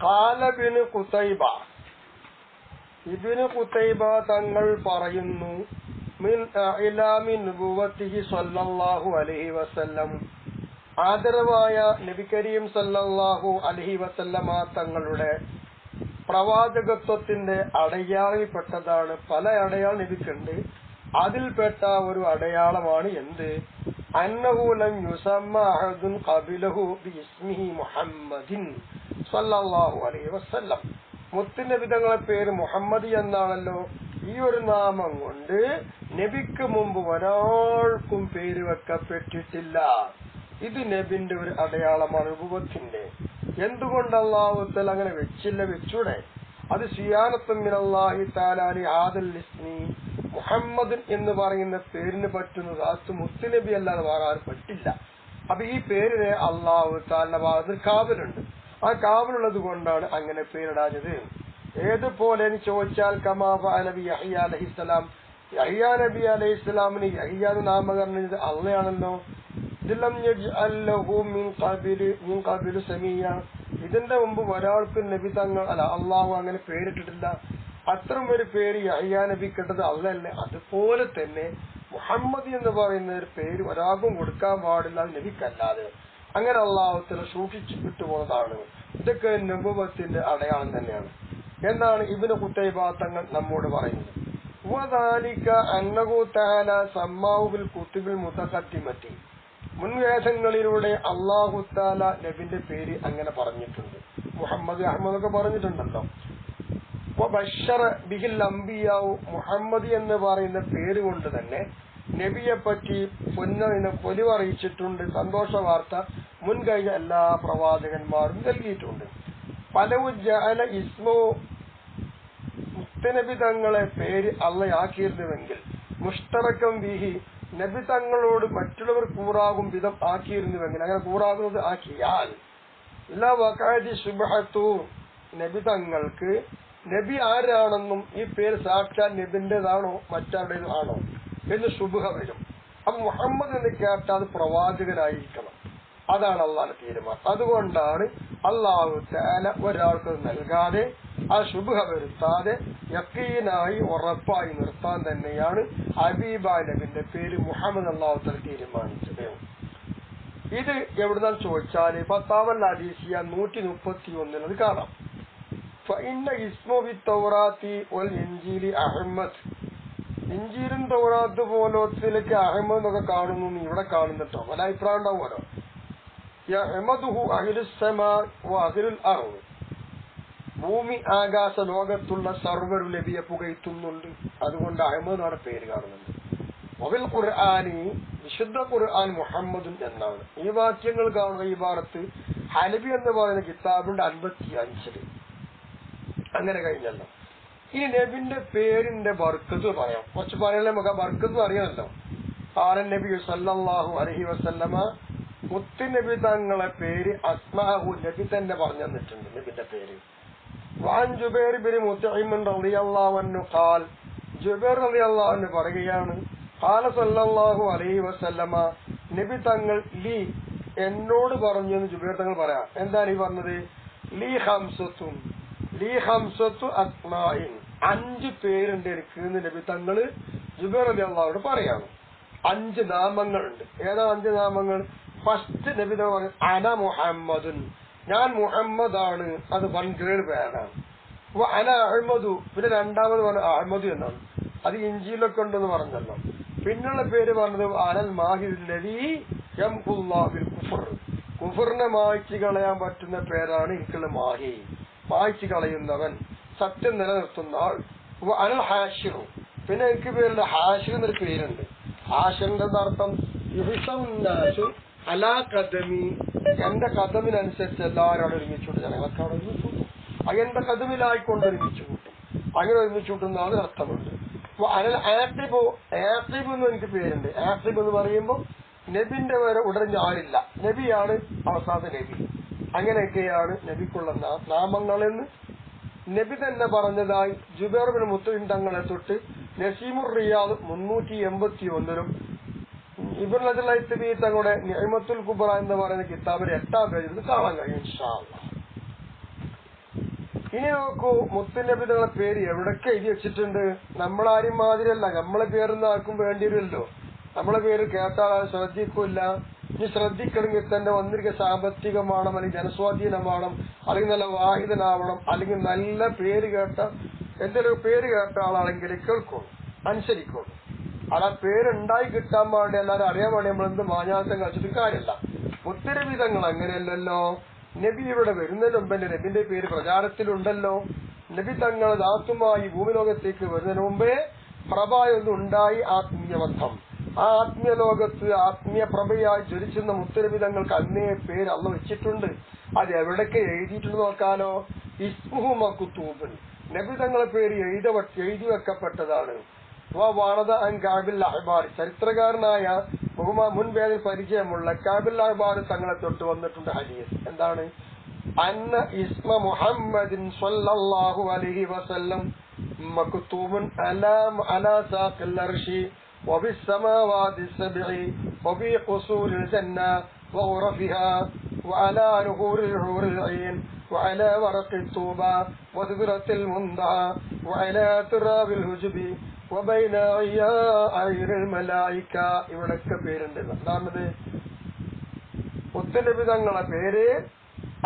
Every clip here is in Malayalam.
ഖാല ഇബ്നു ഖുതൈബ, ഇബ്നു ഖുതൈബ തങ്ങൾ പറയുന്നു, മിൻ ഇലാമി നുബുവത്തിഹി സ്വല്ലല്ലാഹു അലൈഹി വസല്ലം, ആദരവായ നബി കരീം സല്ലല്ലാഹു അലൈഹി വസല്ലമ തങ്ങളുടെ പ്രവാചകത്വത്തിന്റെ അടയാളപ്പെട്ടതാണ്. പല അടയാളം നബിക്കുണ്ട്. അതിൽപ്പെട്ട ഒരു അടയാളമാണ് എന്ത്? അന്നഹു ലം യുസമ്മ അഹദുൻ ഖബിലഹു ബിഇസ്മിഹി മുഹമ്മദിൻ സല്ലല്ലാഹു അലൈഹി വസല്ലം. മുത്തുനബി തങ്ങളുടെ പേര് മുഹമ്മദ് എന്നാണല്ലോ. ഈ ഒരു നാമം കൊണ്ട് നബിക്ക് മുമ്പ് ഒരാൾക്കും പേര് വെക്കപ്പെട്ടിട്ടില്ല. ഇത് നബിന്റെ ഒരു അടയാളമാണ്, നുബുവത്തിന്റെ. എന്തുകൊണ്ട് അല്ലാഹു തആല അങ്ങനെ വെച്ചില്ല? വെച്ചൂടെ? അത് സിയാനത്തുൻ മിനല്ലാഹി തആല ലി ഹാദൽ ഇസ്മി, മുഹമ്മദ് എന്ന് പറയുന്ന പേരിന് പറ്റുന്നത് അത് മുത്തുനബി അല്ലാതെ വേറെ ആരും പറ്റില്ല. അപ്പൊ ഈ പേരിന് അല്ലാഹു തആല ഭാഗത്ത് കാവലുണ്ട്. ആ കാവലുള്ളത് കൊണ്ടാണ് അങ്ങനെ പേരിടാഞ്ഞത്. ഏതുപോലെ എന്ന് ചോദിച്ചാൽ, കമാ ഫഅല ബി യഹ്യ അലൈഹിസ്സലാം, യഹ്യ നബി അലൈഹിസ്സലാമിന് യഹ്യ എന്ന് നാമകരണം ചെയ്തത് അള്ളയാണല്ലോ. മിൻ ഖബിലു സമീയ, ഇതിന്റെ മുമ്പ് ഒരാൾക്ക് നബി തങ്ങൾ അല്ല അള്ളാഹു അങ്ങനെ പേരിട്ടിട്ടില്ല. അത്തരം ഒരു പേര് യഹ്യ നബിക്കിട്ടത് അള്ളയല്ലേ. അതുപോലെ തന്നെ മുഹമ്മദ് എന്ന് പറയുന്ന ഒരു പേര് ഒരാൾക്കും കൊടുക്കാൻ പാടില്ല, നബിക്കല്ലാതെ. അങ്ങനെ അള്ളാഹു തആല സൂക്ഷിച്ചു വിട്ടുപോകുന്നതാണ്. ഇതൊക്കെ നുബുവത്തിന്റെ അടയാളം തന്നെയാണ് എന്നാണ് ഇബ്നു ഖുതൈബ തങ്ങൾ നമ്മോട് പറയുന്നത്. വദാലിക അന്നഹു തആല സമ്മാഹു ബിൽ കുതുബിൽ മുതഖദ്ദിമത്തി, മുൻവേദങ്ങളിലൂടെ അല്ലാഹു തആല നബിന്റെ പേര് അങ്ങനെ പറഞ്ഞിട്ടുണ്ട്. മുഹമ്മദ് അഹ്മദ് ഒക്കെ പറഞ്ഞിട്ടുണ്ടല്ലോ. വബശറ ബിഹിൽ അംബിയാഉ, മുഹമ്മദ് എന്ന് പറയുന്ന പേര് കൊണ്ട് തന്നെ നബിയെ പറ്റി പൊലിവറിയിച്ചിട്ടുണ്ട്. സന്തോഷ വാർത്ത മുൻകഴിഞ്ഞ എല്ലാ പ്രവാചകന്മാരും നൽകിയിട്ടുണ്ട്. പലവു ജഅല ഇസ്മു, മുത്തനബി തങ്ങളെ പേര് അള്ളയാക്കിയിരുന്നുവെങ്കിൽ മുഷ്തറക്കം ബിഹി, നബി തങ്ങളോട് മറ്റുള്ളവർ കൂറാകും വിധം ആക്കിയിരുന്നുവെങ്കിൽ, അങ്ങനെ കൂറാകുന്നത് ആക്കിയാൽ ലവഖഅതി ശുബ്ഹത്തു, നബി തങ്ങൾക്ക് നബി ആരാണെന്നും ഈ പേര് സാക്ഷാൽ നബിന്റേതാണോ മറ്റാരുടേതും ആണോ എന്ന് ശുബ്ഹ വരും. അപ്പൊ മുഹമ്മദ് എന്ന് കേട്ടാൽ അത് പ്രവാചകനായിരിക്കണം. അതാണ് അള്ളാഹുവിന്റെ തീരുമാനം. അതുകൊണ്ടാണ് അല്ലാഹു തആല ഒരാൾക്ക് നൽകാതെ ആ ശുബ്ഹ വരുത്താതെ യഖീനായി ഉറപ്പായി നിർത്താൻ തന്നെയാണ് ഹബീബായ നബിന്റെ പേര് മുഹമ്മദ് അല്ലാഹു തആല തീരുമാനിച്ചത്. ഇത് എവിടുന്നാന്ന് ചോദിച്ചാൽ ഫത്താവൽ ഹദീസിയ 131 അത് കാണാം. ഫഇന്ന ഇസ്മു ബിത്തൗറാത്തി വൽ ഇൻജീലി അഹ്മദ്, ഇൻജീലും തൗറാത്ത് പോലത്തിലേക്ക് അഹ്മദ് എന്നൊക്കെ കാണുന്നു, ഇവിടെ കാണുന്നുട്ടോ. പല അഭിപ്രായം ഉണ്ടാവുമല്ലോ. യഹ്മദുഹു അഹ്ലുസ് സമാ വ അഹ്ലുൽ അർദ്, ഭൂമി ആകാശ ലോകത്തുള്ള സർവ്വരും നബിയെ പുകഴ്ത്തുന്നുണ്ട്. അതുകൊണ്ട് അഹ്മദ് എന്നാണ് പേര് കാണുന്നുണ്ട്. വബിൽ ഖുർആനി, വിശുദ്ധ ഖുർആൻ മുഹമ്മദുൻ എന്നാണ്. ഈ വാക്യങ്ങൾ കാണുന്ന ഈ ഭാഗത്ത് ഹലബി എന്ന് പറയുന്ന കിതാബിന്റെ 55 അങ്ങനെ കഴിഞ്ഞല്ലോ. ഈ നബിന്റെ പേരിന്റെ ബർക്കത്ത് പറയാം. കുറച്ച് പറയാൻ നമുക്ക് ബർക്കത്ത് അറിയാമല്ലോ. ഖാല നബി സല്ലല്ലാഹു അലൈഹി വസല്ലമ, മുത്ത് നബി തങ്ങളെ പേര് അസ്മാഹു, നബി തന്നെ പറഞ്ഞു തന്നിട്ടുണ്ട് നബിന്റെ പേര്. വഅൻ ജുബൈർ ബിൻ മുത്ഇം റളിയല്ലാഹു അൻഹു ഖാൽ, ജുബൈർ റളിയല്ലാഹു അൻഹു പറയുകയാണ്, ഖാല സല്ലല്ലാഹു അലൈഹി വസല്ലമ, നബി തങ്ങൾ ലീ, എന്നോട് പറഞ്ഞു എന്ന് ജുബൈർ തങ്ങൾ പറയാം. എന്താണ് ഈ പറഞ്ഞത്? ലീ ഖംസത്തുൻ, ലീ ഖംസത്തു അസ്മാഇൻ, 5 പേരുണ്ട് എനിക്ക് എന്ന് നബി തങ്ങള് ജുബൈർ റളിയല്ലാഹു അൻഹു പറയാണ്. 5 നാമങ്ങളുണ്ട്. ഏതാ 5 നാമങ്ങൾ? ഫസ്റ്റ് നബി തങ്ങൾ പറഞ്ഞു, അന മുഹമ്മദുൻ, ഞാൻ മുഹമ്മദാണ്. അത് വൺഗ്രേഡ് പേരാണ്. അന അഹ്മദു, പിന്നെ രണ്ടാമത് പറഞ്ഞു അഹ്മദു എന്നാണ്. അത് ഇഞ്ചിയിലൊക്കെ ഉണ്ടെന്ന് പറഞ്ഞല്ലോ. പിന്നുള്ള പേര് പറഞ്ഞത് അനൽ മാഹിദുല്ലദീ യംഹുല്ലാഹു ബിൽ കുഫർ, കുഫറിനെ മായ്ച്ചു കളയാൻ പറ്റുന്ന പേരാണ് എനിക്കുള്ള മാഹി, മായ്ച്ചു കളയുന്നവൻ, സത്യം നിലനിർത്തുന്ന ആൾ. അനൽ ഹാഷിറു, പിന്നെ എനിക്ക് പേരുണ്ട് ഹാഷിർ എന്നൊരു പേരുണ്ട്. ഹാഷിറിന്റെ അർത്ഥം യുഹ്സഉന്നാസു അലാ ഖദമി, എന്റെ കഥമിനനുസരിച്ച് എല്ലാവരും അവിടെ ഒരുമിച്ചു കൂട്ടും. ജനങ്ങളൊക്കെ അവിടെ ഒരുമിച്ചു കൂട്ടും. എന്റെ കഥമിലായിക്കൊണ്ട് ഒരുമിച്ചു കൂട്ടും. അങ്ങനെ ഒരുമിച്ചു കൂട്ടുന്ന അതിന് അർത്ഥമുണ്ട്. അനൽ ആഖിബു, ആഖിബ് എന്ന് എനിക്ക് പേരുണ്ട്. ആഖിബ് എന്ന് പറയുമ്പോൾ നബിന്റെ വരെ ഉടനെ ആരില്ല, നബിയാണ് അവസാന നബി. അങ്ങനെയൊക്കെയാണ് നബിക്കുള്ള നാമങ്ങളെന്ന് നബി തന്നെ പറഞ്ഞതായി ജുബൈർ ബിൻ മുത്ഇം തങ്ങളെ തൊട്ട് നസീമുർ റിയാദ് 381 ഇബ്നു അൽ ഹൈതമി തങ്ങളുടെ നിഅമത്തുൽ കുബ്ര എന്ന് പറയുന്ന കിതാബിലെ 8ാം പേജിൽ കാണാൻ കഴിയും ഇൻഷാ അല്ലാഹ്. ഇനി നോക്കൂ, മുത്തുനബി തങ്ങളെ പേര് എവിടൊക്കെ എഴുതി വെച്ചിട്ടുണ്ട്. നമ്മളാരും മാതിരിയല്ല, നമ്മളെ പേരൊന്നും ആർക്കും വേണ്ടി വരുമല്ലോ. നമ്മളെ പേര് കേട്ടാൽ അത് ശ്രദ്ധിക്കൂല്ല. ഇനി ശ്രദ്ധിക്കണമെങ്കിൽ തന്നെ ഒന്നിരിക്കെ സാമ്പത്തികമാണം, അല്ലെങ്കിൽ ജനസ്വാധീനമാണം, അല്ലെങ്കിൽ നല്ല വാഹിതനാവണം, അല്ലെങ്കിൽ നല്ല പേര് കേട്ട എന്തെങ്കിലും പേര് കേട്ട ആളാണെങ്കിൽ കേൾക്കും, അനുസരിക്കും. അത് ആ പേരുണ്ടായി കിട്ടാൻ വേണ്ടി എല്ലാവരും അറിയാൻ വേണ്ടി നമ്മളെന്ത് മാഞ്ഞാട്ടം കളിച്ചിട്ട് കാര്യമില്ല. മുത്തുനബി തങ്ങൾ അങ്ങനെയല്ലല്ലോ. നബി ഇവിടെ വരുന്നതിന് മുമ്പ് തന്നെ നബിന്റെ പേര് പ്രചാരത്തിലുണ്ടല്ലോ. നബി തങ്ങൾ ദാത്തുമായി ഭൂമിലോകത്തേക്ക് വരുന്നതിന് മുമ്പേ പ്രഭയൊന്നും ഉണ്ടായി, ആത്മീയബന്ധം. ആ ആത്മീയ ലോകത്ത് ആത്മീയ പ്രഭയായി ജ്വലിച്ചിരുന്ന മുത്തുനബി തങ്ങൾക്ക് അന്നേ പേര് അള്ള വെച്ചിട്ടുണ്ട്. അത് എവിടൊക്കെ എഴുതിയിട്ടുണ്ട് നോക്കാലോ. ഇസ്മുഹു മക്തൂബൻ, നബി തങ്ങളെ പേര് എഴുതി വെക്കപ്പെട്ടതാണ്. വാണത അൻ കഅബിൽ അഹ്ബാർ, ചരിത്രകാരനായ മുൻപേതിൽ പരിചയമുള്ള കഅബിൽ അഹ്ബാർ തങ്ങളെ തൊട്ട് വന്നിട്ടുണ്ട് ഹദീസ്. എന്താണ്? അന്ന ഇസ്മ മുഹമ്മദിൻ സ്വല്ലല്ലാഹു അലൈഹി വസല്ലം മക്തൂബൻ അലാ സാഖിൽ അർശി വബിസ് സമാവാതി സബ്ഇ വബി ഖുസൂരിൽ ജന്ന വഗറഫിഹാ വഅലാ നുഹൂരിൽ ഹൂറിൽ ഐൻ وعلى ورق الطوبى وسدرة المنضحى وعلى تراب الهجب وبين عير الملائكة. ഇവിടൊക്കെ പേരുണ്ട്. എന്താണത്? മുത്തുനബി തങ്ങളെ പേര്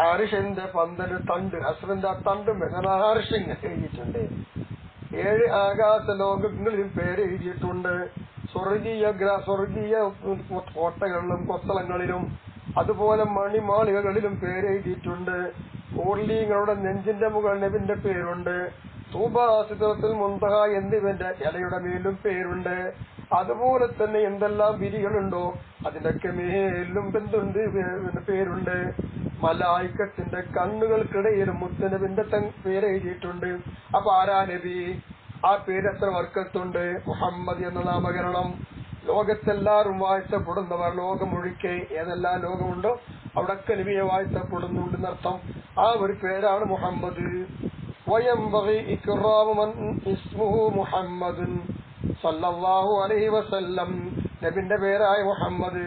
അർശിന്റെ 12 തണ്ട്, അസ്റിന്റെ ആ തണ്ടും അർശിങ് എഴുതിയിട്ടുണ്ട്. 7 ആകാശ ലോകങ്ങളിലും പേര് എഴുതിയിട്ടുണ്ട്. സ്വർഗീയ കോട്ടകളിലും കൊത്തളങ്ങളിലും അതുപോലെ മണിമാളികകളിലും പേര് എഴുതിയിട്ടുണ്ട്. ഊർലീങ്ങളുടെ നെഞ്ചിന്റെ മുകളിൽ നബിന്റെ പേരുണ്ട്. തൂബ, സിദ്റത്തുൽ മുൻതഹ എന്നിവന്റെ ഇലയുടെ മേലും പേരുണ്ട്. അതുപോലെ തന്നെ എന്തെല്ലാം വിരികളുണ്ടോ അതിനൊക്കെ മേലും എന്തുണ്ട് പേരുണ്ട്. മലായിക്കത്തിന്റെ കണ്ണുകൾക്കിടയിലും മുത്തുനബിന്റെ പേര് എഴുതിയിട്ടുണ്ട്. അപ്പൊ ആരാ നബി? ആ പേര് എത്ര വർക്കത്തുണ്ട്? മുഹമ്മദ് എന്ന നാമകരണം. ലോകത്തെല്ലാവരും വാഴ്ത്തപ്പെടുന്നവർ, ലോകമൊഴിക്കെ ഏതെല്ലാം ലോകമുണ്ടോ അവിടൊക്കെ നബിയെ വാഴ്ത്തപ്പെടുന്നുണ്ടെന്നർത്ഥം. ആ ഒരു പേരാണ് മുഹമ്മദ്. വയംബഗി ഇക്റാമു മൻ ഇസ്മുഹു മുഹമ്മദുൻ സല്ലല്ലാഹു അലൈഹി വസല്ലം. നബിന്റെ പേരായ മുഹമ്മദ്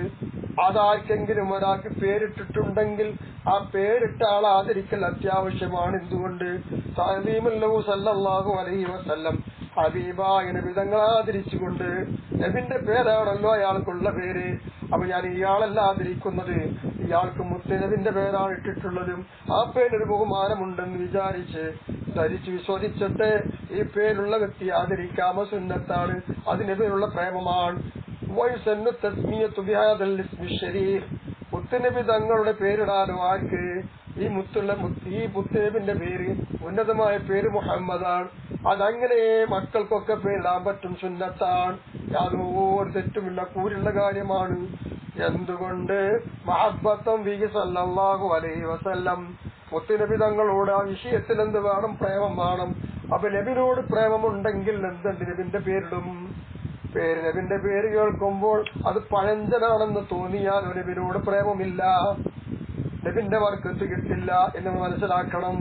അതാർക്കെങ്കിലും ഒരാൾക്ക് പേരിട്ടിട്ടുണ്ടെങ്കിൽ ആ പേരിട്ട ആളെ ആദരിക്കൽ അത്യാവശ്യമാണ്. എന്തുകൊണ്ട്? തഅ്ലീമുല്ലഹു സല്ലല്ലാഹു അലൈഹി വസല്ലം, ഹബീബായ നബി തങ്ങളെ ആദരിച്ചുകൊണ്ട്. നബിന്റെ പേരാണല്ലോ അയാൾക്കുള്ള പേര്. അപ്പൊ ഞാൻ ഇയാളല്ല ആദരിക്കുന്നത്, ഇയാൾക്ക് മുത്തുനബിന്റെ പേരാണ് ഇട്ടിട്ടുള്ളത്. ആ പേരിനൊരു ബഹുമാനമുണ്ടെന്ന് വിചാരിച്ച് ധരിച്ച് വിശ്വസിച്ചിട്ട് ഈ പേരുള്ള വ്യക്തി ആദരിക്കാമോ? സുന്നത്താണ്. അത് നബിയുള്ള പ്രേമമാണ്. മുത്തുനബി തങ്ങളുടെ പേരിടാനോ ആർക്ക്? ഈ മുത്തുനബിന്റെ പേര്, ഉന്നതമായ പേര് മുഹമ്മദാണ്. അതങ്ങനെ മക്കൾക്കൊക്കെ പേരിടാൻ പറ്റും, സുന്നത്താണ്. യാതൊരു തെറ്റുമില്ല, കൂരുള്ള കാര്യമാണ്. എന്തുകൊണ്ട്? മഹബ്ബത്തൻ ബിഹി സല്ലല്ലാഹു അലൈഹി വസല്ലം. മുത്തുനബി തങ്ങളോട് ആ വിഷയത്തിൽ എന്ത് വേണം? പ്രേമം വേണം. അപ്പൊ നബിനോട് പ്രേമമുണ്ടെങ്കിൽ എന്തുണ്ട്? നബിന്റെ പേരിടും. നബിന്റെ പേര് കേൾക്കുമ്പോൾ അത് പഴഞ്ചനാണെന്ന് തോന്നിയാൽ നബിനോട് പ്രേമമില്ല, നബിന്റെ വർക്കത്ത് കിട്ടില്ല എന്ന് മനസ്സിലാക്കണം.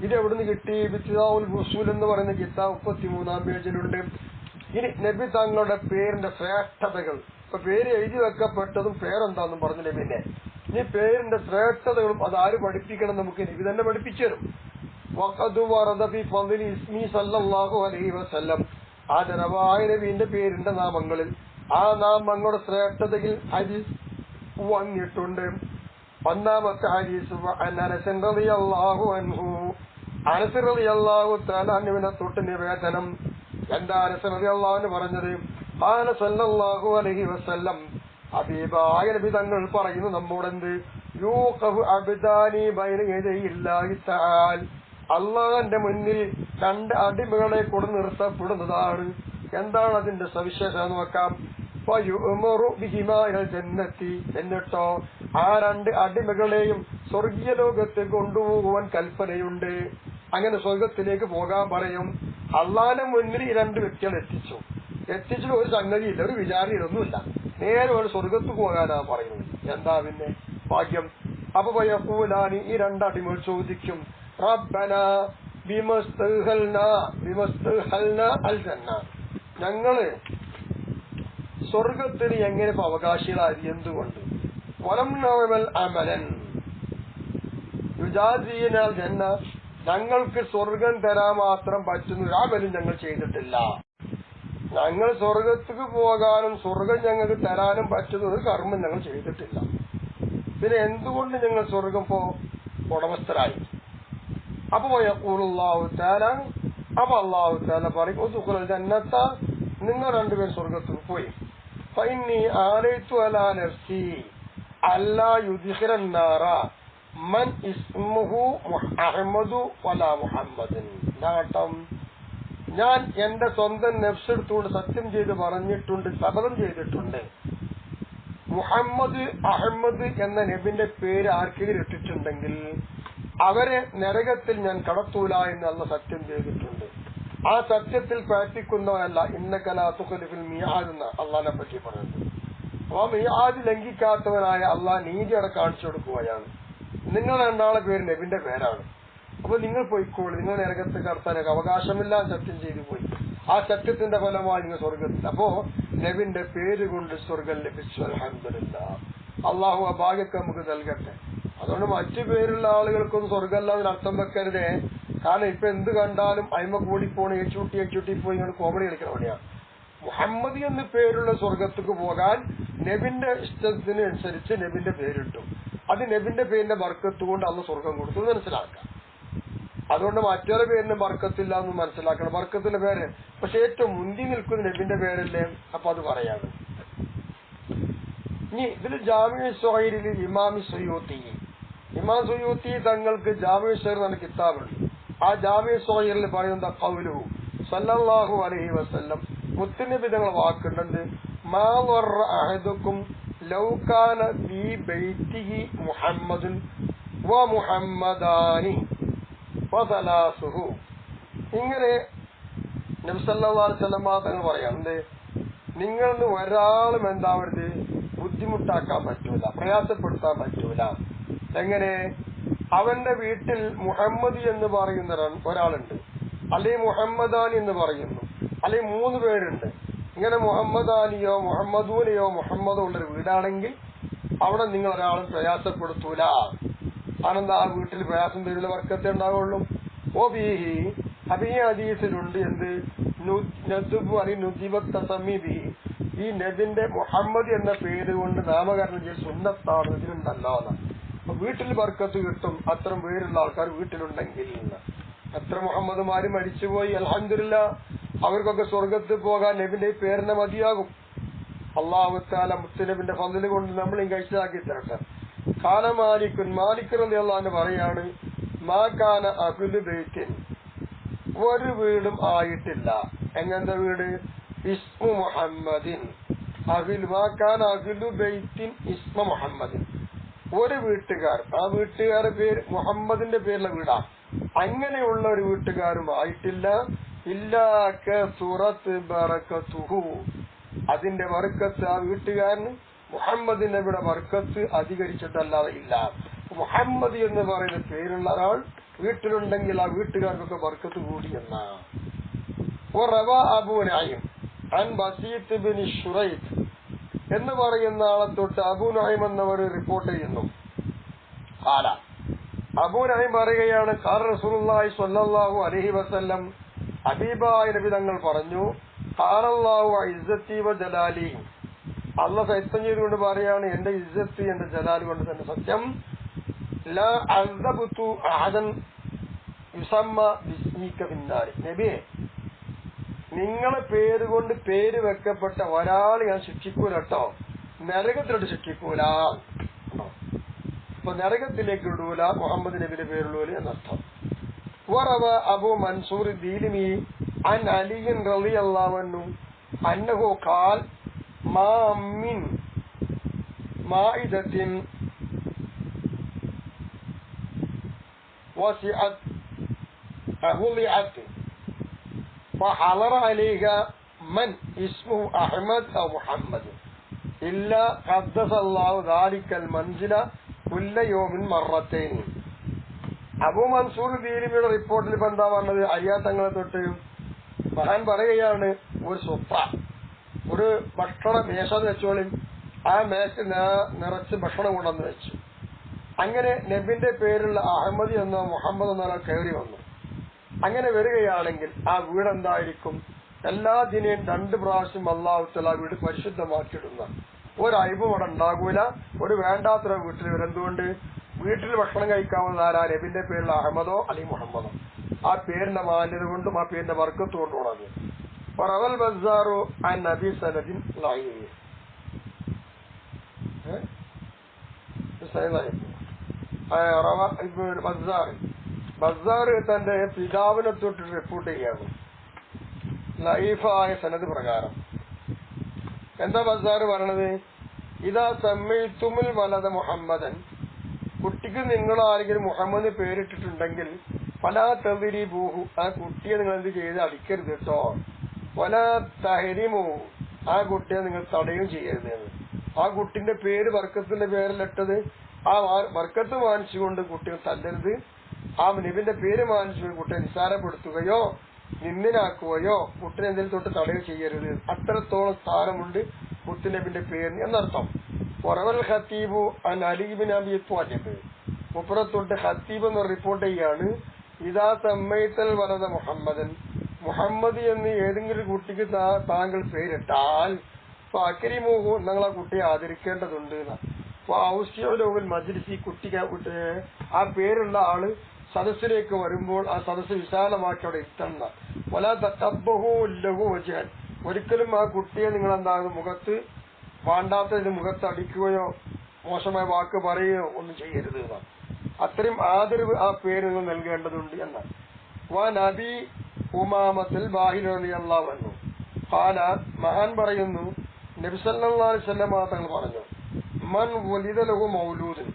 ഇതെവിടുന്ന് കിട്ടി? ഇബ്തിദാഉൽ വുസൂൽ എന്ന് പറയുന്ന കിതാബ് 33-ാം പേജിലുണ്ട്. ഇനി നബി തങ്ങളുടെ പേരിന്റെ ശ്രേഷ്ഠതകൾ, ഇപ്പൊ പേര് എഴുതി വെക്കപ്പെട്ടതും പേരെന്താന്നും പറഞ്ഞു നബിന്റെ. ഇനി പേരിന്റെ ശ്രേഷ്ഠതകളും അതാര് പഠിപ്പിക്കണം? നമുക്ക് നബി തന്നെ പഠിപ്പിച്ചു തരും. വഖദ് വറദ ഫി ഫളിൽ ഇസ്മി സല്ലല്ലാഹു അലൈഹി വസല്ലം. ആദരവായ നബിന്റെ പേരിന്റെ നാമങ്ങളിൽ ആ നാമങ്ങളുടെ ശ്രേഷ്ഠതയിൽ ഹദീസ് വന്നിട്ടുണ്ട്. ഒന്നാമത്തെ ഹദീസ് അനസ് റളിയല്ലാഹു അൻഹു, അനസ് റളിയല്ലാഹു തആല അൻഹുവിനെ തൊട്ട് നിവേദനം. എന്താ അനസ് റളിയല്ലാഹു അൻഹു പറഞ്ഞത്? ഖാല സല്ലല്ലാഹു അലൈഹി വസല്ലം, ഹബീബായ നബി തങ്ങൾ പറയുന്നു നമ്മോടെന്ത്? യൂഖഫു അബ്ദാനി ബൈന യദയില്ലാഹി തആല. അള്ളാഹന്റെ മുന്നിൽ 2 അടിമകളെ കൊണ്ട് നിർത്തപ്പെടുന്നതാണ്. എന്താണ് അതിന്റെ സവിശേഷത നോക്കാം. എന്നിട്ടോ ആ 2 അടിമകളെയും സ്വർഗീയ ലോകത്തേക്ക് കൊണ്ടുപോകുവാൻ കൽപ്പനയുണ്ട്. അങ്ങനെ സ്വർഗത്തിലേക്ക് പോകാൻ പറയും. അള്ളാന്റെ മുന്നിൽ ഈ 2 വ്യക്തികൾ എത്തിച്ചിട്ട് ഒരു സംഗതിയില്ല, ഒരു വിചാരണയൊന്നുമില്ല, നേരെ ഒരു സ്വർഗത്ത് പോകാനാ പറയുന്നത്. എന്താ പിന്നെ ഭാഗ്യം. അപ്പൊ യഖൂലാനി, ഈ 2 അടിമകൾ ചോദിക്കും, റബ്ബന ബിമസ്തഹൽനാ അൽ ജന്ന. ഞങ്ങള് സ്വർഗത്തിന് എങ്ങനെ അവകാശികളായി? എന്തുകൊണ്ട്? വലം നഅമൽ അമലൻ യുജാസിയനാൽ ജന്ന ഞങ്ങൾക്ക് സ്വർഗം തരാൻ മാത്രം പറ്റുന്ന ഒരു അമലും ഞങ്ങൾ ചെയ്തിട്ടില്ല. ഞങ്ങൾ സ്വർഗത്തേക്ക് പോകാനും സ്വർഗം ഞങ്ങൾക്ക് തരാനും പറ്റുന്ന ഒരു കർമ്മം ഞങ്ങൾ ചെയ്തിട്ടില്ല. പിന്നെ എന്തുകൊണ്ട് ഞങ്ങൾ സ്വർഗം ഉടമസ്ഥരായി? അപ്പൊ അല്ലാഹു തആല പറയും, ജന്നത്ത, നിങ്ങൾ രണ്ടുപേരും സ്വർഗത്തിൽ പോയി. ഫഇന്നി ആലൈതു അലാ നഫ്സി അല്ലാ യുദ്ഖിലൻ നാറ മൻ ഇസ്മുഹു അഹ്മദു വലാ മുഹമ്മദൻ. ഞാൻ എന്റെ സ്വന്തം നഫ്സെടുത്തുകൊണ്ട് സത്യം ചെയ്ത് പറഞ്ഞിട്ടുണ്ട്, ശപഥം ചെയ്തിട്ടുണ്ട്, മുഹമ്മദ് അഹമ്മദ് എന്ന നബിന്റെ പേര് ആർക്കെങ്കിലും ഇട്ടിട്ടുണ്ടെങ്കിൽ അവരെ നരകത്തിൽ ഞാൻ കടത്തൂല എന്ന് അള്ള സത്യം ചെയ്തിട്ടുണ്ട്. ആ സത്യത്തിൽ പ്രവർത്തിക്കുന്നവരല്ല ഇന്നക ലാ തുഖ്ലിഫുൽ മിആദ് എന്ന് അള്ളാഹിനെ പറ്റി പറയുന്നത്. ആ മിആദ് ലംഘിക്കാത്തവനായ അള്ളാഹ് നീതി അവിടെ കാണിച്ചു കൊടുക്കുകയാണ്. നിങ്ങൾ രണ്ടാളെ പേര് നബിന്റെ പേരാണ്. അപ്പൊ നിങ്ങൾ പോയിക്കോളൂ, നിങ്ങൾ നരകത്തിൽ കടത്താനൊക്കെ അവകാശമില്ല സത്യം ചെയ്തു പോയി. ആ സത്യത്തിന്റെ ഫലമായി നിങ്ങൾ സ്വർഗത്തിൽ. അപ്പോ നബിന്റെ പേര് കൊണ്ട് സ്വർഗം ലഭിച്ചു. അൽഹംദുലില്ലാഹ്. അള്ളാഹു ആ ഭാഗ്യമൊക്കെ നമുക്ക് നൽകട്ടെ. അതുകൊണ്ട് മറ്റു പേരുള്ള ആളുകൾക്കൊന്നും സ്വർഗമല്ലാതെ അർത്ഥം വെക്കരുതേ. കാരണം ഇപ്പൊ എന്ത് കണ്ടാലും അയിമ കൂടി പോണ ഏച്ചൂട്ടി പോയി ഇങ്ങനെ കോമഡി കളിക്കണ പണിയാണ്. മുഹമ്മദ് എന്ന് പേരുള്ള സ്വർഗത്തേക്ക് പോകാൻ നബിന്റെ ഇഷ്ടത്തിനനുസരിച്ച് നബിന്റെ പേരിട്ടു. അത് നബിന്റെ പേരിന്റെ ബർക്കത്ത് കൊണ്ട് അന്ന് സ്വർഗം കൊടുത്തു മനസ്സിലാക്കാം. അതുകൊണ്ട് മറ്റൊരു പേരിന് ബർക്കത്തില്ല എന്ന് മനസ്സിലാക്കണം. ബർക്കത്തിന്റെ പേര് പക്ഷെ ഏറ്റവും മുന്തി നിൽക്കുന്ന നബിന്റെ പേരല്ലേ, അപ്പൊ അത് പറയാണ്. ഇനി ഇതിൽ ജാമിഉ സ്വഹീറിൽ ഇമാം സുയൂത്തി തങ്ങൾക്ക് ജാമിഉ സ്വഹീർ എന്ന കിതാബുണ്ട്. ആ ജാമിഉ സ്വഹീറിൽ പറയുന്ന ഖൗലുഹു സല്ലല്ലാഹു അലൈഹി വസല്ലം, മുത്തുനബി തങ്ങൾ വാക്കുണ്ട്, മാ വറ അഹദുക്കും ലൗ കാന ഫീ ബൈതിഹി മുഹമ്മദുൻ വ മുഹമ്മദാനി വസലാസുഹു. ഇങ്ങനെ നബി സല്ലല്ലാഹു അലൈഹി വസല്ലം തങ്ങൾ പറയാറുണ്ട്, നിങ്ങളിൽ ഒരാളും എന്താവരുത്, ബുദ്ധിമുട്ടാക്കാൻ പറ്റൂല, പ്രയാസപ്പെടുത്താൻ പറ്റൂല. എങ്ങനെ? അവന്റെ വീട്ടിൽ മുഹമ്മദ് എന്ന് പറയുന്ന ഒരാളുണ്ട്, അല്ലെങ്കിൽ മുഹമ്മദാനി എന്ന് പറയുന്നു, അല്ലെങ്കിൽ 3 പേരുണ്ട്. ഇങ്ങനെ മുഹമ്മദാനിയോ മുഹമ്മദൂനെയോ മുഹമ്മദോ ഉള്ളൊരു വീടാണെങ്കിൽ അവിടെ നിങ്ങൾ ഒരാളും പ്രയാസപ്പെടുത്തൂല. ആണെന്താ? ആ വീട്ടിൽ പ്രയാസം തരുന്ന വർക്കത്തെ ഉണ്ടാവുള്ളൂ. ഓ ബീഹി അപ്പൊ ഈ ഹദീസിലുണ്ട് എന്ത്? നുദിബി, ഈ നബിന്റെ മുഹമ്മദ് എന്ന പേര് കൊണ്ട് നാമകരണം ചെയ്ത് സുന്നത്താണ്, ഇതിലുണ്ടല്ലോ. അപ്പൊ വീട്ടിൽ ബർക്കത്ത് കിട്ടും അത്തരം പേരുള്ള ആൾക്കാർ വീട്ടിലുണ്ടെങ്കിൽ. എത്ര മുഹമ്മദ്മാര് മരിച്ചുപോയി, അൽഹംദുലില്ലാഹ്, അവർക്കൊക്കെ സ്വർഗത്ത് പോകാൻ നബിന്റെ പേരിനെ മതിയാകും. അല്ലാഹു തആല മുത്തുനബിന്റെ ഫضل കൊണ്ട് നമ്മളെയും കഴിച്ചാക്കി തരട്ടെ. ഖാന മാലിക് റളിയല്ലാഹു അൻഹു പറയാണ്, മാ കാന അഹ്ലു ബൈത്തിൻ, ഒരു വീടും ആയിട്ടില്ല. എങ്ങനത്തെ വീട്? ഇസ്മു മുഹമ്മദിൻ മാ കാന അഹ്ലു ബൈത്തിൻ ഇസ്മ മുഹമ്മദിൻ, ഒരു വീട്ടുകാർ, ആ വീട്ടുകാരുടെ പേര് മുഹമ്മദിന്റെ പേരിലുള്ള വീടാ, അങ്ങനെയുള്ള ഒരു വീട്ടുകാരും ആയിട്ടില്ല. ഇല്ലാ കസുറത്ത് ബറകതുഹു, അതിന്റെ ബർക്കത്ത് ആ വീട്ടുകാരന് മുഹമ്മദ് നബിയുടെ ബർക്കത്ത് അധികരിച്ചിട്ടല്ലാതെ ഇല്ല. മുഹമ്മദ് എന്ന് പറയുന്ന പേരുള്ള ഒരാൾ വീട്ടിലുണ്ടെങ്കിൽ ആ വീട്ടുകാർക്കൊക്കെ ബർക്കത്ത് കൂടി എന്നാണ്. അബൂ നഈം അൻ ബസീത്ത് ബിൻ ശുറൈഖ് എന്ന് പറയുന്ന ആളെ തൊട്ട് അബൂ നഈം എന്നവർ റിപ്പോർട്ട് ചെയ്യുന്നു. അബൂ നഈം പറയുകയാണ്, ഖാല റസൂലുള്ളാഹി സ്വല്ലല്ലാഹു അലൈഹി വസല്ലം, ഹബീബായ നബി തങ്ങൾ പറഞ്ഞു, ഖാലല്ലാഹു ഇസ്സത്തി വ ജലാലി, അല്ലാഹു സത്യം ചെയ്തുകൊണ്ട് പറയാണ്, എന്റെ ഇസ്സത്ത് എന്റെ ജലാൽ കൊണ്ട് തന്നെ സത്യം, ലാ അസ്ബതു അഹദൻ യുസമ്മ ബിസ്മിക ഫിന്നാർ, നബിയെ നിങ്ങളെ പേര് കൊണ്ട് പേര് വെക്കപ്പെട്ട ഒരാൾ ഞാൻ ശിക്ഷിക്കൂല കേട്ടോ, നരകത്തിലോട്ട് ശിക്ഷിക്കൂല. അപ്പൊ നരകത്തിലേക്ക് ഇടൂല മുഹമ്മദ് നബിയുടെ പേരുള്ളൂര് എന്നർത്ഥം. വറവ അബൂ മൻസൂർ ദീലിമി അൻ അലിയൻ റളിയല്ലാഹു അൻഹു അന്നഹു ഖാൽ മാ മിൻ മാഇദത്തിൻ വസിഅത് അഹുലിഅത് فحضر عليها من اسمه أحمد أو محمد إلا قدس الله ذلك المنزل كل يوم مرتين. അബൂ മൻസൂർ ദീലിമിയുടെ റിപ്പോർട്ടിൽ ഇപ്പൊ എന്താ പറഞ്ഞത്? അരിയാ തങ്ങളെ തൊട്ട് മഹാൻ പറയുകയാണ്, ഒരു സ്വപ്ര, ഒരു ഭക്ഷണ മേശ വെച്ചോളി, ആ മേശ നിറച്ച് ഭക്ഷണം കൊണ്ടുവന്ന് വെച്ചു. അങ്ങനെ നബിന്റെ പേരുള്ള അഹമ്മദ് എന്നോ മുഹമ്മദ് എന്നോ കയറി വന്നു. അങ്ങനെ വരികയാണെങ്കിൽ ആ വീട് എന്തായിരിക്കും? എല്ലാ ദിനയും 2 പ്രാവശ്യം അല്ലാഹു തആല വീട് പരിശുദ്ധമാക്കിയിടുന്ന ഒരൈബും അവിടെ ഉണ്ടാകൂല. ഒരു വേണ്ടാത്ത വീട്ടിൽ വരെന്തുകൊണ്ട് വീട്ടിൽ ഭക്ഷണം കഴിക്കാവുന്ന ആരാ? നബിന്റെ പേരുള്ള അഹമ്മദോ അല്ലെങ്കിൽ മുഹമ്മദോ. ആ പേരിന്റെ മാന്യത കൊണ്ടും ആ പേരിന്റെ ബർക്കത്ത് കൊണ്ടുമാണ്. റവൽ ബസ്സാറു അൻ നബി സനദിൻ ലൈഹി ബസ്സാർ തന്റെ പിതാവിനെ തൊട്ട് റിപ്പോർട്ട് ചെയ്യാകും ലൈഫായ സനത് പ്രകാരം. എന്താ ബസ്സാർ പറയണത്? ഇതാ സമ്മൈത്തുമുൽ വലദ മുഹമ്മദൻ, കുട്ടിക്ക് നിങ്ങൾ ആരെങ്കിലും മുഹമ്മദ് പേരിട്ടിട്ടുണ്ടെങ്കിൽ ഫലാ തദ്രിബൂഹു, ആ കുട്ടിയെ നിങ്ങൾ എന്ത് ചെയ്ത് അടിക്കരുത് കേട്ടോ. വലാ തഹരിമു, ആ കുട്ടിയെ നിങ്ങൾ തടയും ചെയ്യരുത്. ആ കുട്ടിന്റെ പേര് ബർക്കത്തിന്റെ പേരിലിട്ടത് ആ ബർക്കത്ത് മാനിച്ചുകൊണ്ട് കുട്ടിയെ തല്ലരുത്. ആ നബിന്റെ പേര് മാനിച്ചുകൊണ്ട് കുട്ടിയെ നിസ്സാരപ്പെടുത്തുകയോ നിന്ദിനാക്കുകയോ കുട്ടിനെ എന്തെങ്കിലും തൊട്ട് തടയോ ചെയ്യരുത്. അത്രത്തോളം സ്ഥാനമുണ്ട് മുത്തുനബിന്റെ പേരിന് എന്നർത്ഥം. വറവൽ ഖത്തീബു അൻ അലി ഇബ്നു അബീ ത്വാലിബ്, മുപ്പുറത്തൊട്ട് ഖത്തീബ് എന്ന് റിപ്പോർട്ട് ചെയ്യാണ്, ഇദാ സമ്മൈത്തൽ വലദ മുഹമ്മദൻ, മുഹമ്മദ് എന്ന് ഏതെങ്കിലും കുട്ടിക്ക് താങ്കൾ പേരിട്ടാൽ അക്രിമൂഹു, നിങ്ങൾ ആ കുട്ടിയെ ആദരിക്കേണ്ടതുണ്ട്. ഔസ്യലോവിൽ മജ്ലിസി, കുട്ടിക്ക് ആ പേരുള്ള ആള് സദസ്സിലേക്ക് വരുമ്പോൾ ആ സദസ്സ് വിശാലമാക്കി അവിടെ ഇരുത്തണ്ട. വലാ തഖബ്ബഹു ലഹു വജ്ഹൻ, ഒരിക്കലും ആ കുട്ടിയെ നിങ്ങൾ എന്താകും മുഖത്ത് വേണ്ടാത്തതിന് മുഖത്ത് അടിക്കുകയോ മോശമായ വാക്ക് പറയുകയോ ഒന്നും ചെയ്യരുത്. അത്രയും ആദരവ് ആ പേര് നിങ്ങൾ നൽകേണ്ടതുണ്ട് എന്നാണ്. വാ നബി ഉമാമത്തിൽ ബാഹിൽ റളിയല്ലാഹു അൻഹു ഖാല, മഹാൻ പറയുന്നു നബി സല്ലല്ലാഹു അലൈഹി വസല്ലം തങ്ങൾ പറഞ്ഞു, മൻ വലിദ ലഹു മൗലൂദൻ,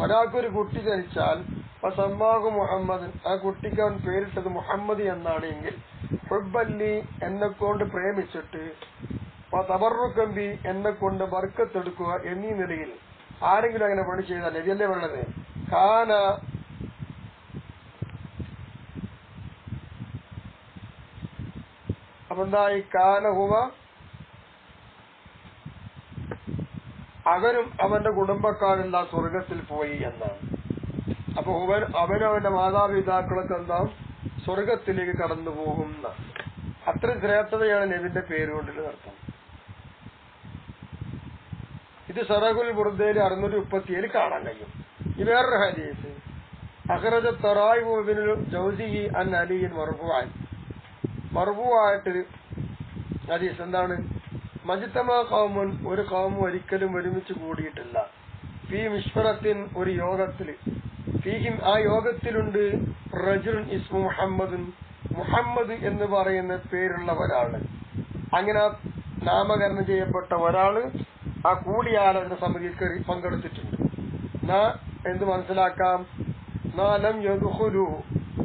ഒരാൾക്കൊരു കുട്ടി ജനിച്ചാൽ ഫസമ്മാഹു മുഹമ്മദൻ, ആ കുട്ടിക്ക് അവൻ പേരിട്ടത് മുഹമ്മദ് എന്നാണ് എങ്കിൽ ഹുബ്ബല്ലി, എന്നെ കൊണ്ട് പ്രേമിച്ചിട്ട് തബറുക്കമ്പി, എന്നെ കൊണ്ട് ബർക്കത്തെടുക്കുക എന്നീ നിലയിൽ ആരെങ്കിലും അങ്ങനെ പണി ചെയ്താൽ, നബിയല്ലേ പറയണത്, ഖാന അപ്പൊ എന്തായി? കാനഹുവ, അവനും അവന്റെ കുടുംബക്കാരെല്ലാം സ്വർഗത്തിൽ പോയി എന്നാണ്. അപ്പൊ അവനും അവന്റെ മാതാപിതാക്കളൊക്കെ എന്താ സ്വർഗത്തിലേക്ക് കടന്നു പോകുന്ന അത്രയും ശ്രേഷ്ഠതയാണ് നബിന്റെ പേരുകൊണ്ടുള്ള അർത്ഥം. ഇത് സറഹുൽ ബുർദയിൽ 637 കാണാൻ കഴിയും. ഈ വേറൊരു ഹദീസ്, അഖ്റജ തറായിബു ഇബ്നുൽ ജൗസിയി അൻ അലിയിൻ മർഫൂഅൻ, മർഫൂആയിട്ട് ഹദീസ് എന്താണ്? മജ്തമാ ഖൗമുൻ, ഒരു ഖൗമും ഒരിക്കലും ഒരുമിച്ച് കൂടിയിട്ടില്ല, ഫീ മിശ്ഫറത്തിൻ, ഒരു യോഗത്തിൽ, ഫീഹിം, ആ യോഗത്തിലുണ്ട്, റജുലുൻ ഇസ്മു മുഹമ്മദുൻ, മുഹമ്മദ് എന്ന് പറയുന്ന പേരുള്ള ഒരാള്. അങ്ങനെ നാമകരണം ചെയ്യപ്പെട്ട ഒരാള് ആ കൂടിയാലോചന സമിതിയിൽ പങ്കെടുത്തിട്ടുണ്ട്. എന്ത് മനസ്സിലാക്കാം? നാലം യദ്ഖുലുഹു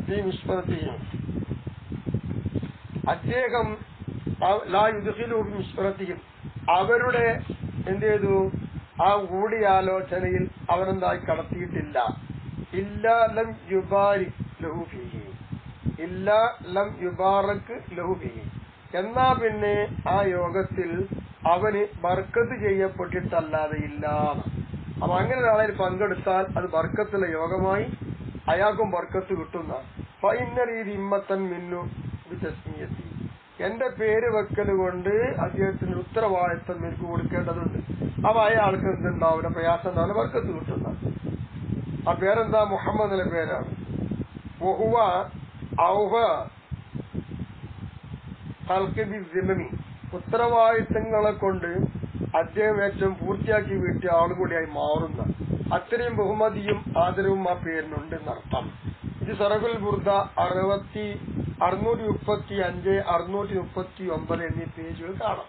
ഫീ മിശ്ഫറത്തിഹിം, അദ്ദേഹം ലാ യുദ്ഖിലുഹു ഫീ മിശ്ഫറത്തിഹിം, അവരുടെ എന്ത് ചെയ്തു? ആ കൂടിയാലോചനയിൽ അവരെന്തായി കടത്തിയിട്ടില്ല. ഇല്ലാ ലം യുബാരിക് ലഹു ഫീഹി, ഇല്ലാ ലം യുബാറക് ലഹു ഫീഹി, എന്നാ പിന്നെ ആ യോഗത്തിൽ അവന് ബർക്കത്ത് ചെയ്യപ്പെട്ടിട്ടല്ലാതെ ഇല്ല. അപ്പൊ അങ്ങനെ ഒരാളെ പങ്കെടുത്താൽ അത് ബർക്കത്തുള്ള യോഗമായി അയാൾക്കും ബർക്കത്ത് കിട്ടുന്ന. ഫഇന്ന രീതി ഇമ്മത്തൻ മിന്നു ബിതസ്മിയത്തി, എന്റെ പേര് വെക്കൽ കൊണ്ട് അദ്ദേഹത്തിന് ഉത്തരവാദിത്വം എനിക്ക് കൊടുക്കേണ്ടതുണ്ട്. അപ്പൊ അയാൾക്ക് എന്തുണ്ടാവില്ല, പ്രയാസം ഉണ്ടാവില്ല, ബർക്കത്ത് കിട്ടുന്ന. ആ പേരെന്താ? മുഹമ്മദ് എന്ന പേരാണ്. വഹുവ ഔഹ ഖൽഖി ബിസ്സിമമി, ഉത്തരവാദിത്തങ്ങളെ കൊണ്ട് അദ്ദേഹം ഏറ്റവും പൂർത്തിയാക്കി വീട്ടിയ ആളുകൂടിയായി മാറുന്ന അത്രയും ബഹുമതിയും ആദരവും ആ പേരിനുണ്ടെന്നർത്ഥം. ഇത് സറഹുൽ ബുർദ 635, 639 എന്നീ പേജുകൾ കാണാം.